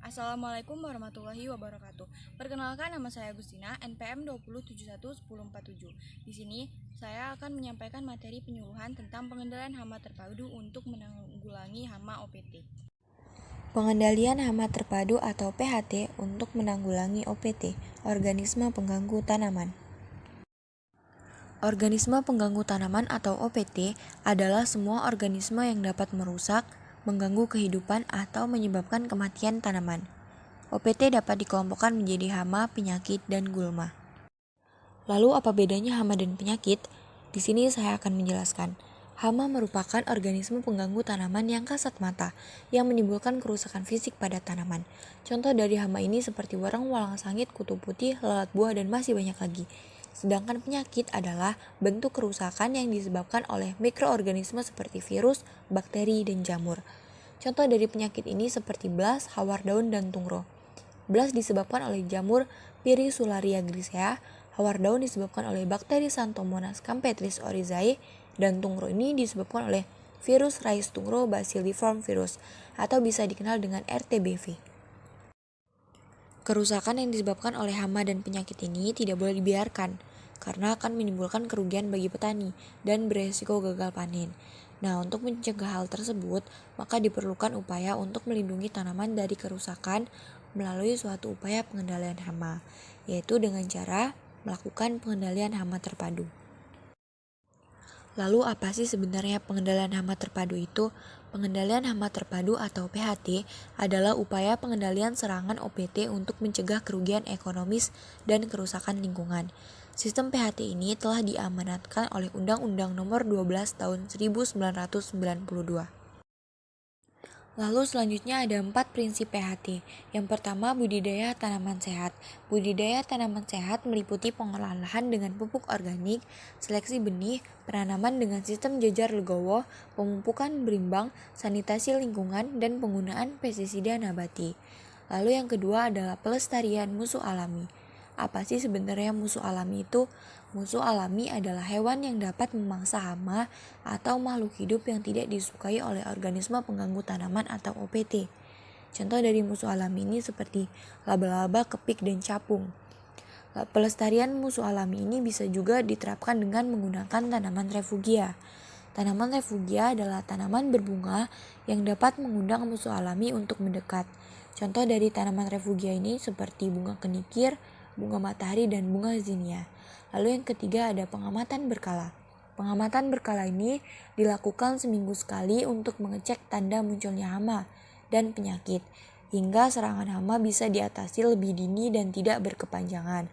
Assalamualaikum warahmatullahi wabarakatuh. Perkenalkan, nama saya Agustina, NPM 20711047. Di sini saya akan menyampaikan materi penyuluhan tentang pengendalian hama terpadu untuk menanggulangi hama OPT. Pengendalian hama terpadu atau PHT untuk menanggulangi OPT, organisme pengganggu tanaman. Organisme pengganggu tanaman atau OPT adalah semua organisme yang dapat merusak, mengganggu kehidupan atau menyebabkan kematian tanaman. OPT dapat dikelompokkan menjadi hama, penyakit, dan gulma. Lalu apa bedanya hama dan penyakit? Di sini saya akan menjelaskan. Hama merupakan organisme pengganggu tanaman yang kasat mata, yang menimbulkan kerusakan fisik pada tanaman. Contoh dari hama ini seperti warang walang sangit, kutu putih, lalat buah, dan masih banyak lagi. Sedangkan penyakit adalah bentuk kerusakan yang disebabkan oleh mikroorganisme seperti virus, bakteri, dan jamur. Contoh dari penyakit ini seperti blas, hawar daun, dan tungro. Blas disebabkan oleh jamur Pirisularia grisea, hawar daun disebabkan oleh bakteri Xanthomonas campestris oryzae, dan tungro ini disebabkan oleh virus Rhizostungro bacilliform virus atau bisa dikenal dengan RTBV. Kerusakan yang disebabkan oleh hama dan penyakit ini tidak boleh dibiarkan karena akan menimbulkan kerugian bagi petani dan beresiko gagal panen. Nah, untuk mencegah hal tersebut, maka diperlukan upaya untuk melindungi tanaman dari kerusakan melalui suatu upaya pengendalian hama, yaitu dengan cara melakukan pengendalian hama terpadu. Lalu apa sih sebenarnya pengendalian hama terpadu itu? Pengendalian hama terpadu atau PHT adalah upaya pengendalian serangan OPT untuk mencegah kerugian ekonomis dan kerusakan lingkungan. Sistem PHT ini telah diamanatkan oleh Undang-Undang Nomor 12 Tahun 1992. Lalu selanjutnya ada 4 prinsip PHT. Yang pertama, budidaya tanaman sehat. Budidaya tanaman sehat meliputi pengolahan lahan dengan pupuk organik, seleksi benih, penanaman dengan sistem jajar legowo, pemupukan berimbang, sanitasi lingkungan, dan penggunaan pestisida nabati. Lalu yang kedua adalah pelestarian musuh alami. Apa sih sebenarnya musuh alami itu? Musuh alami adalah hewan yang dapat memangsa hama atau makhluk hidup yang tidak disukai oleh organisme pengganggu tanaman atau OPT. Contoh dari musuh alami ini seperti laba-laba, kepik, dan capung. Pelestarian musuh alami ini bisa juga diterapkan dengan menggunakan tanaman refugia. Tanaman refugia adalah tanaman berbunga yang dapat mengundang musuh alami untuk mendekat. Contoh dari tanaman refugia ini seperti bunga kenikir, bunga matahari, dan bunga zinnia. Lalu yang ketiga ada pengamatan berkala. Pengamatan berkala ini dilakukan seminggu sekali untuk mengecek tanda munculnya hama dan penyakit, hingga serangan hama bisa diatasi lebih dini dan tidak berkepanjangan.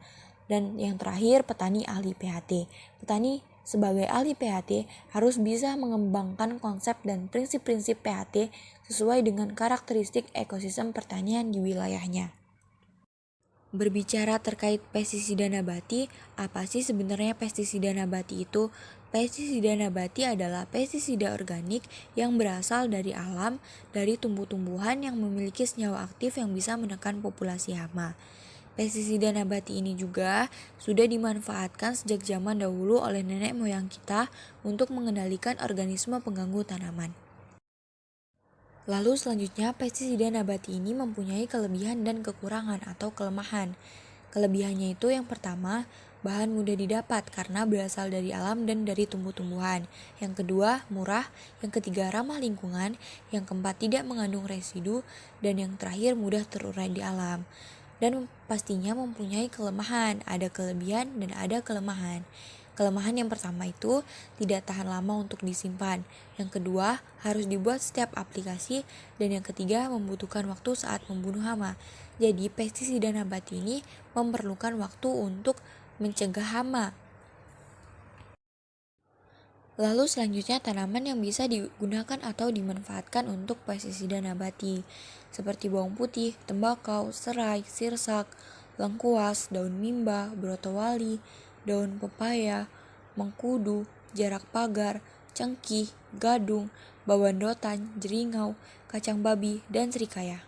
Dan yang terakhir, petani ahli PHT. Petani sebagai ahli PHT harus bisa mengembangkan konsep dan prinsip-prinsip PHT sesuai dengan karakteristik ekosistem pertanian di wilayahnya. Berbicara terkait pestisida nabati, apa sih sebenarnya pestisida nabati itu? Pestisida nabati adalah pestisida organik yang berasal dari alam, dari tumbuh-tumbuhan yang memiliki senyawa aktif yang bisa menekan populasi hama. Pestisida nabati ini juga sudah dimanfaatkan sejak zaman dahulu oleh nenek moyang kita untuk mengendalikan organisme pengganggu tanaman. Lalu selanjutnya, pestisida nabati ini mempunyai kelebihan dan kekurangan atau kelemahan. Kelebihannya itu yang pertama, bahan mudah didapat karena berasal dari alam dan dari tumbuh-tumbuhan. Yang kedua, murah. Yang ketiga, ramah lingkungan. Yang keempat, tidak mengandung residu. Dan yang terakhir, mudah terurai di alam. Dan pastinya mempunyai kelemahan, ada kelebihan dan ada kelemahan. Kelemahan yang pertama itu tidak tahan lama untuk disimpan. Yang kedua, harus dibuat setiap aplikasi. Dan yang ketiga, membutuhkan waktu saat membunuh hama. Jadi, pestisida nabati ini memerlukan waktu untuk mencegah hama. Lalu selanjutnya tanaman yang bisa digunakan atau dimanfaatkan untuk pestisida nabati seperti bawang putih, tembakau, serai, sirsak, lengkuas, daun mimba, brotowali, daun pepaya, mengkudu, jarak pagar, cengkih, gadung, babandotan, jeringau, kacang babi, dan serikaya.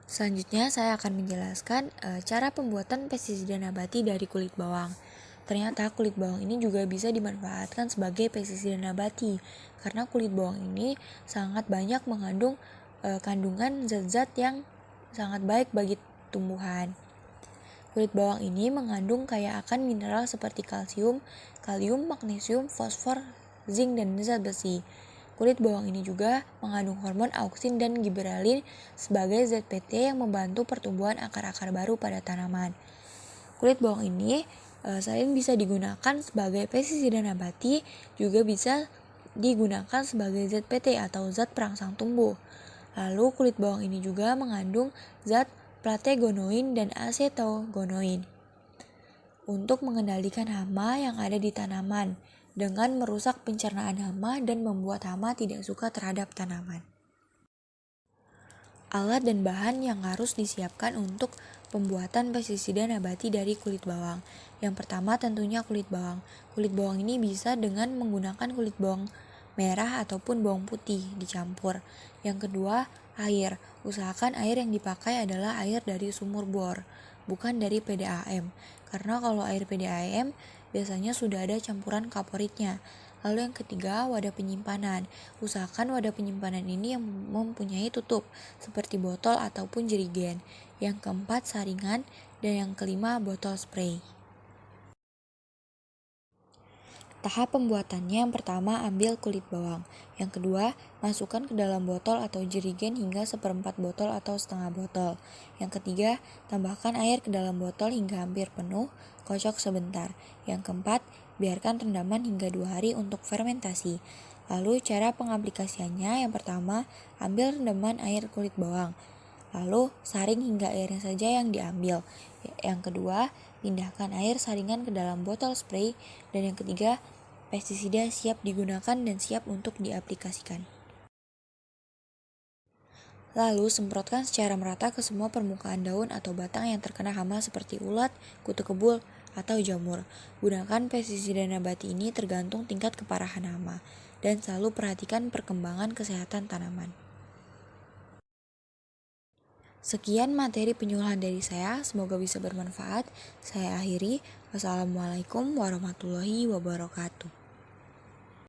Selanjutnya saya akan menjelaskan cara pembuatan pestisida nabati dari kulit bawang. Ternyata kulit bawang ini juga bisa dimanfaatkan sebagai pestisida nabati karena kulit bawang ini sangat banyak mengandung kandungan zat-zat yang sangat baik bagi tumbuhan. Kulit bawang ini mengandung kaya akan mineral seperti kalsium, kalium, magnesium, fosfor, zinc, dan zat besi. Kulit bawang ini juga mengandung hormon auksin dan giberalin sebagai zat PT yang membantu pertumbuhan akar-akar baru pada tanaman. Kulit bawang ini selain bisa digunakan sebagai pestisida nabati, juga bisa digunakan sebagai zat PT atau zat perangsang tumbuh. Lalu kulit bawang ini juga mengandung zat plategonoin dan acetogonoin untuk mengendalikan hama yang ada di tanaman dengan merusak pencernaan hama dan membuat hama tidak suka terhadap tanaman. Alat dan bahan yang harus disiapkan untuk pembuatan pestisida nabati dari kulit bawang. Yang pertama tentunya kulit bawang. Kulit bawang ini bisa dengan menggunakan kulit bawang merah ataupun bawang putih dicampur. Yang kedua, air. Usahakan air yang dipakai adalah air dari sumur bor, bukan dari PDAM. Karena kalau air PDAM biasanya sudah ada campuran kaporitnya. Lalu yang ketiga, wadah penyimpanan. Usahakan wadah penyimpanan ini yang mempunyai tutup, seperti botol ataupun jerigen. Yang keempat, saringan. Dan yang kelima, botol spray. Tahap pembuatannya, yang pertama ambil kulit bawang. Yang kedua, masukkan ke dalam botol atau jerigen hingga 1/4 botol atau setengah botol. Yang ketiga, tambahkan air ke dalam botol hingga hampir penuh, kocok sebentar. Yang keempat, biarkan rendaman hingga 2 hari untuk fermentasi. Lalu cara pengaplikasiannya, yang pertama, ambil rendaman air kulit bawang. Lalu saring hingga airnya saja yang diambil. Yang kedua, pindahkan air saringan ke dalam botol spray. Dan yang ketiga, pestisida siap digunakan dan siap untuk diaplikasikan. Lalu semprotkan secara merata ke semua permukaan daun atau batang yang terkena hama seperti ulat, kutu kebul, atau jamur. Gunakan pestisida nabati ini tergantung tingkat keparahan hama. Dan selalu perhatikan perkembangan kesehatan tanaman. Sekian materi penyuluhan dari saya, semoga bisa bermanfaat. Saya akhiri. Wassalamualaikum warahmatullahi wabarakatuh.